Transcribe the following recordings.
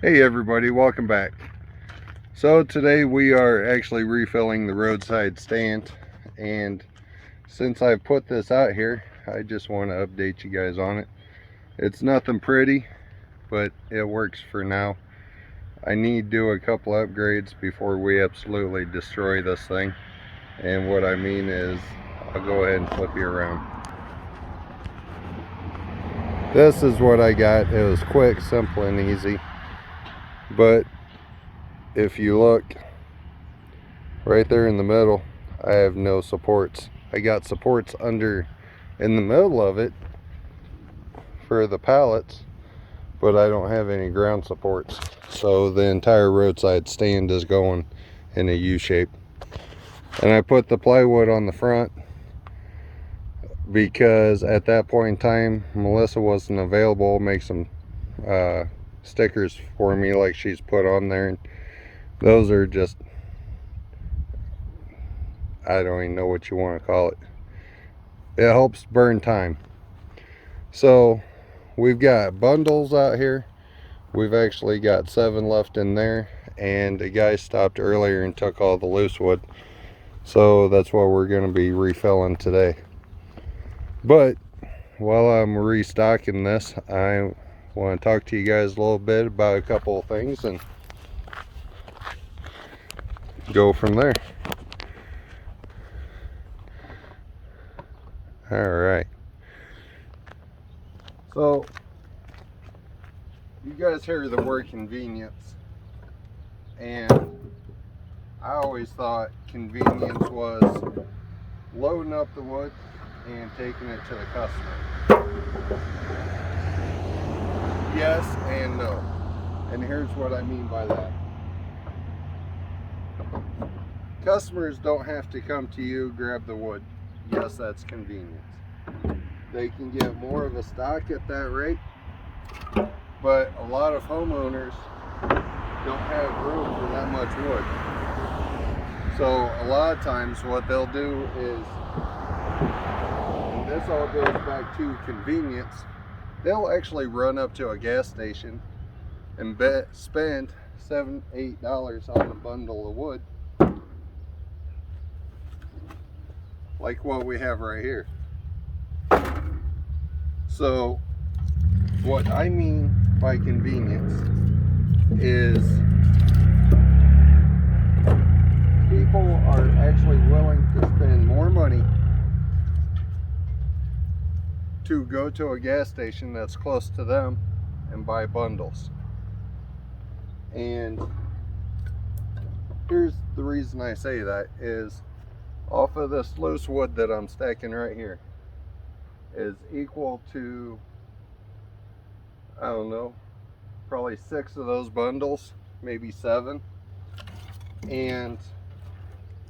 Hey everybody, welcome back. So today we are actually refilling the roadside stand, and since I put this out here, I just want to update you guys on it. It's nothing pretty, but it works for now. I need to do a couple upgrades before we absolutely destroy this thing. And what I mean is, I'll go ahead and flip you around. This is what I got. It was quick, simple, and easy. But if you look right there in the middle, I have no supports. I got supports under in the middle of it for the pallets, but I don't have any ground supports. So the entire roadside stand is going in a U shape. And I put the plywood on the front because at that point in time, Melissa wasn't available to make some stickers for me like she's put on there. And those are just, I don't even know what you want to call it. It helps burn time. So we've got bundles out here. We've actually got 7 left in there, and a guy stopped earlier and took all the loose wood. So that's what we're going to be refilling today. But while I'm restocking this, I want to talk to you guys a little bit about a couple of things and go from there. Alright. So, you guys hear the word convenience, and I always thought convenience was loading up the wood and taking it to the customer. Yes and no. And here's what I mean by that. Customers don't have to come to you, grab the wood. Yes, that's convenience. They can get more of a stock at that rate, but a lot of homeowners don't have room for that much wood. So a lot of times what they'll do is, and this all goes back to convenience, they'll actually run up to a gas station and spend $7, $8 on a bundle of wood, like what we have right here. So what I mean by convenience is people are actually willing to spend more money to go to a gas station that's close to them and buy bundles. And here's the reason I say that is, off of this loose wood that I'm stacking right here is equal to, I don't know, probably 6 of those bundles, maybe 7. And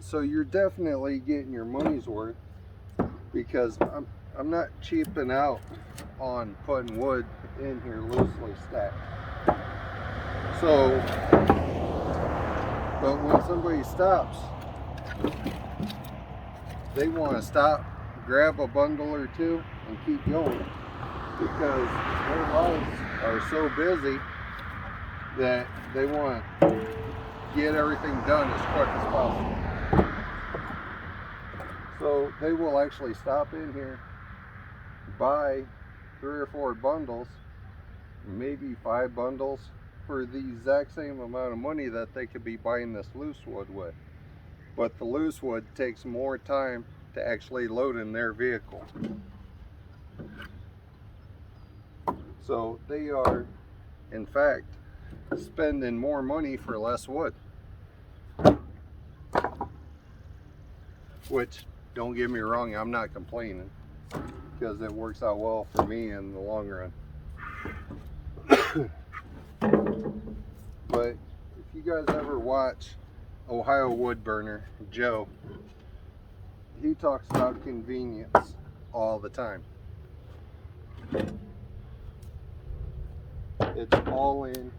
so you're definitely getting your money's worth, because I'm not cheaping out on putting wood in here loosely stacked. So, but when somebody stops, they want to stop, grab a bundle or two, and keep going, because their lives are so busy that they want to get everything done as quick as possible. So they will actually stop in here, buy 3 or 4 bundles, maybe 5 bundles, for the exact same amount of money that they could be buying this loose wood with. But the loose wood takes more time to actually load in their vehicle. So they are, in fact, spending more money for less wood. Which, don't get me wrong, I'm not complaining, because it works out well for me in the long run. But if you guys ever watch Ohio Woodburner Joe, he talks about convenience all the time. It's all in.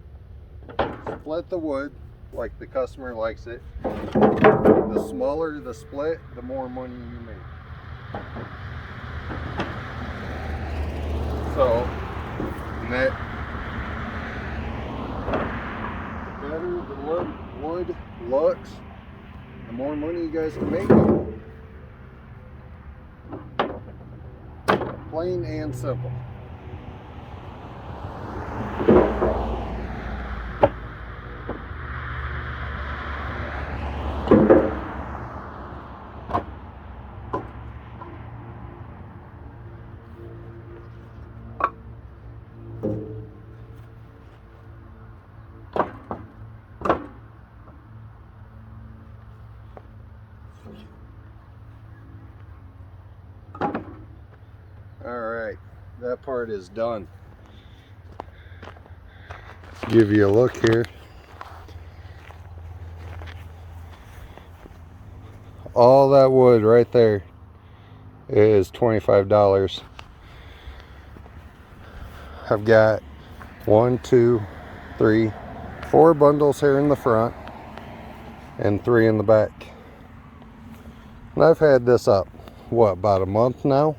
Split the wood like the customer likes it. The smaller the split, the more money you make. So, better the wood looks, the more money you guys can make. Plain and simple. Alright, that part is done. Give you a look here. All that wood right there is $25. I've got 1, 2, 3, 4 bundles here in the front and 3 in the back. And I've had this up, what, about a month now?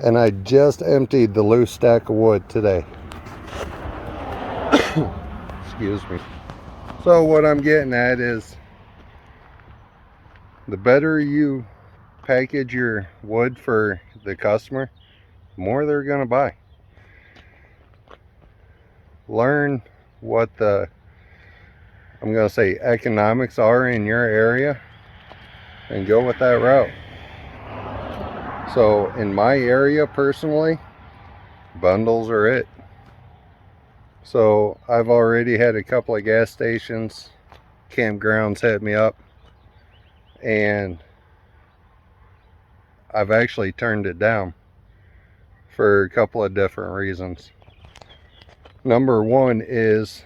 And I just emptied the loose stack of wood today. Excuse me. So what I'm getting at is, the better you package your wood for the customer, the more they're going to buy. Learn what the, I'm going to say, economics are in your area and go with that route. So in my area personally, bundles are it. So I've already had a couple of gas stations, campgrounds hit me up, and I've actually turned it down for a couple of different reasons. Number one is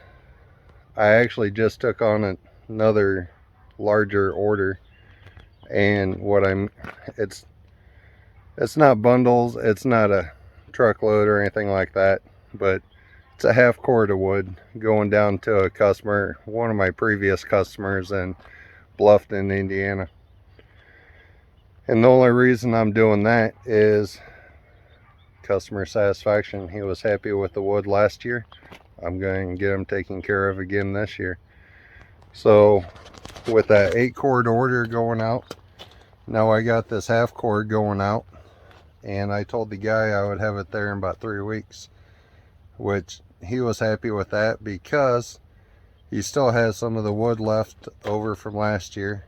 I actually just took on another larger order, and it's not bundles, it's not a truckload or anything like that, but it's a half cord of wood going down to a customer, one of my previous customers in Bluffton, Indiana. And the only reason I'm doing that is customer satisfaction. He was happy with the wood last year. I'm going to get him taken care of again this year. So with that 8 cord order going out, now I got this half cord going out, and I told the guy I would have it there in about 3 weeks, which he was happy with that because he still has some of the wood left over from last year,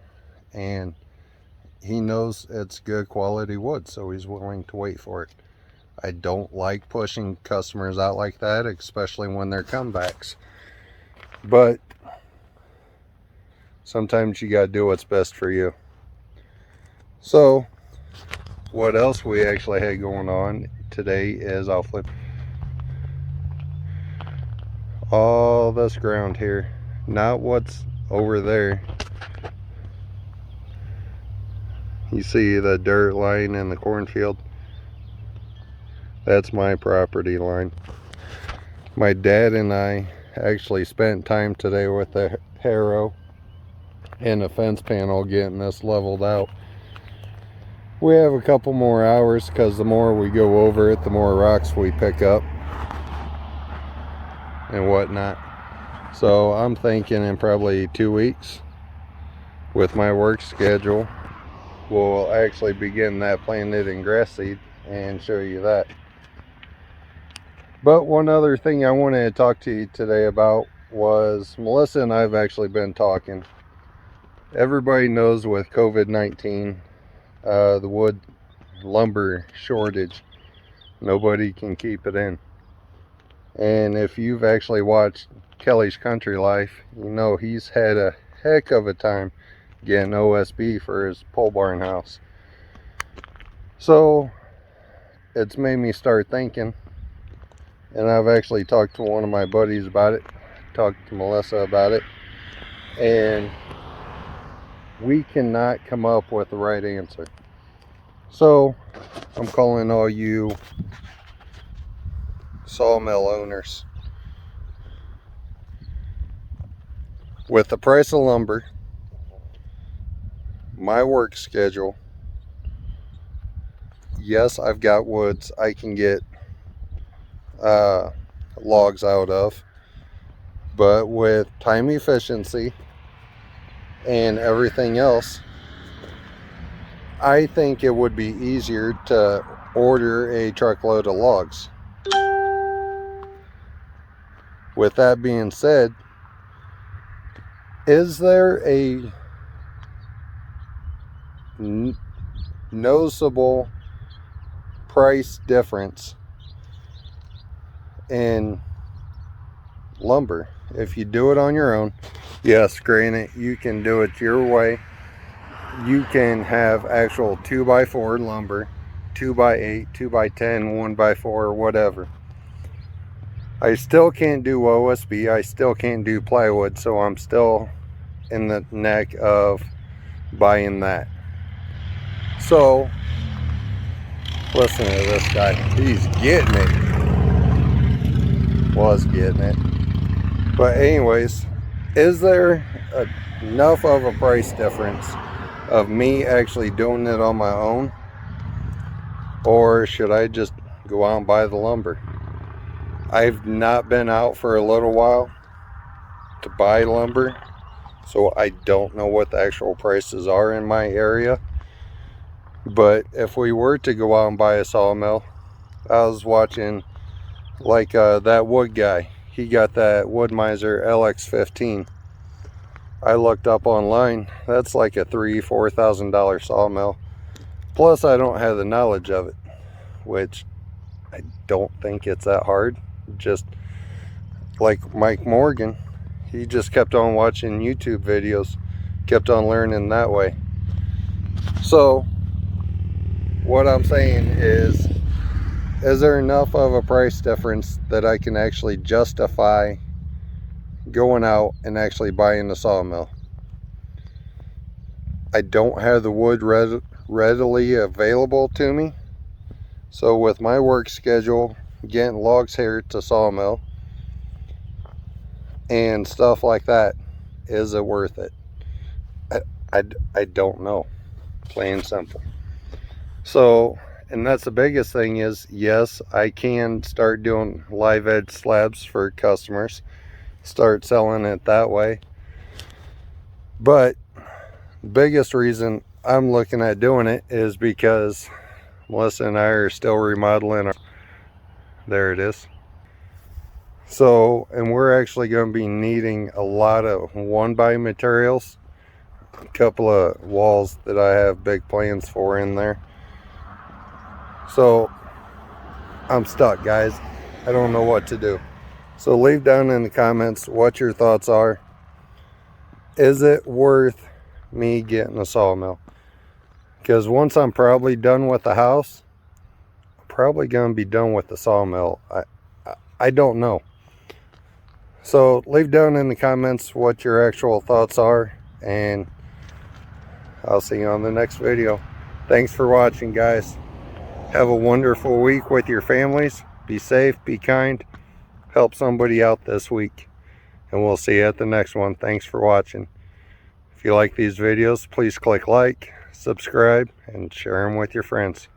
and he knows it's good quality wood, so he's willing to wait for it. I don't like pushing customers out like that, especially when they're comebacks, but sometimes you gotta do what's best for you. So what else we actually had going on today is I'll flip all this ground here, not what's over there. You see the dirt line in the cornfield? That's my property line. My dad and I actually spent time today with the harrow and a fence panel getting this leveled out. We have a couple more hours because the more we go over it, the more rocks we pick up and whatnot. So I'm thinking in probably 2 weeks with my work schedule, we'll actually begin that planted in grass seed and show you that. But one other thing I wanted to talk to you today about was Melissa and I have actually been talking. Everybody knows with COVID-19, the wood lumber shortage, nobody can keep it in. And if you've actually watched Kelly's Country Life, you know he's had a heck of a time getting OSB for his pole barn house. So it's made me start thinking, and I've actually talked to one of my buddies about it, talked to Melissa about it, and we cannot come up with the right answer. So I'm calling all you sawmill owners. With the price of lumber, my work schedule, yes, I've got woods I can get logs out of, but with time efficiency and everything else, I think it would be easier to order a truckload of logs. With that being said, is there a noticeable price difference in lumber if you do it on your own? Yes, granted, you can do it your way. You can have actual 2x4 lumber, 2x8, 2x10, 1x4, whatever. I still can't do OSB, I still can't do plywood, so I'm still in the neck of buying that. So listen to this guy, he's getting it. Was getting it. But anyways, is there enough of a price difference of me actually doing it on my own, or should I just go out and buy the lumber? I've not been out for a little while to buy lumber, so I don't know what the actual prices are in my area. But if we were to go out and buy a sawmill, I was watching like that wood guy. He got that Wood Miser LX15. I looked up online. That's like a $3,000–$4,000 sawmill. Plus, I don't have the knowledge of it, which I don't think it's that hard. Just like Mike Morgan, he just kept on watching YouTube videos, kept on learning that way. So what I'm saying is there enough of a price difference that I can actually justify going out and actually buying the sawmill? I don't have the wood readily available to me, so with my work schedule, getting logs here to sawmill and stuff like that, is it worth it? I don't know, plain simple. So, and that's the biggest thing is, yes, I can start doing live edge slabs for customers, start selling it that way. But the biggest reason I'm looking at doing it is because Melissa and I are still remodeling there it is. So, and we're actually going to be needing a lot of 1x materials, a couple of walls that I have big plans for in there. So I'm stuck, guys. I don't know what to do. So leave down in the comments what your thoughts are. Is it worth me getting a sawmill? Because once I'm probably done with the house, I'm probably going to be done with the sawmill. I don't know. So leave down in the comments what your actual thoughts are, and I'll see you on the next video. Thanks for watching, guys. Have a wonderful week with your families. Be safe, be kind, help somebody out this week, and we'll see you at the next one. Thanks for watching. If you like these videos, please click like, subscribe, and share them with your friends.